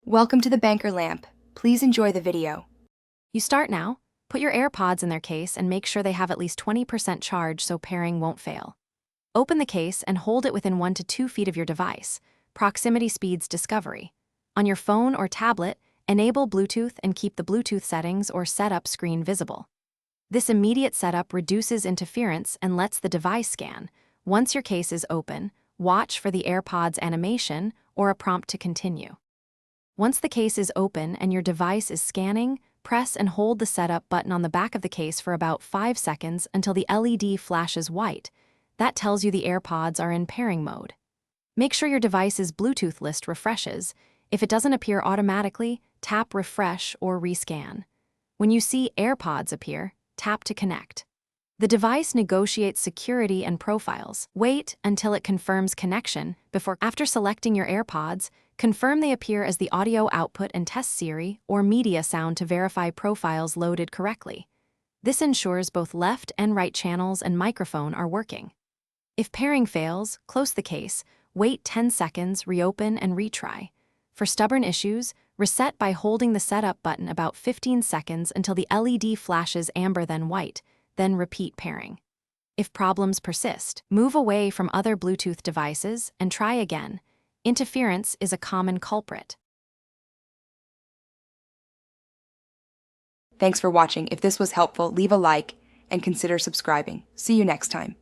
Welcome to the banker lamp. Please enjoy the video. You start now. Put your AirPods in their case and make sure they have at least 20% charge so pairing won't fail. Open the case and hold it within 1 to 2 feet of your device. Proximity speeds discovery. On your phone or tablet, enable Bluetooth and keep the Bluetooth settings or setup screen visible. This immediate setup reduces interference and lets the device scan. Once your case is open, watch for the AirPods animation or a prompt to continue. Once the case is open and your device is scanning, press and hold the setup button on the back of the case for about 5 seconds until the LED flashes white. That tells you the AirPods are in pairing mode. Make sure your device's Bluetooth list refreshes. If it doesn't appear automatically, tap refresh or rescan. When you see AirPods appear, tap to connect. The device negotiates security and profiles. Wait until it confirms connection after selecting your AirPods, confirm they appear as the audio output and test Siri or media sound to verify profiles loaded correctly. This ensures both left and right channels and microphone are working. If pairing fails, close the case, wait 10 seconds, reopen and retry. For stubborn issues, reset by holding the setup button about 15 seconds until the LED flashes amber then white, then repeat pairing. If problems persist, move away from other Bluetooth devices and try again. Interference is a common culprit. Thanks for watching. If this was helpful, leave a like and consider subscribing. See you next time.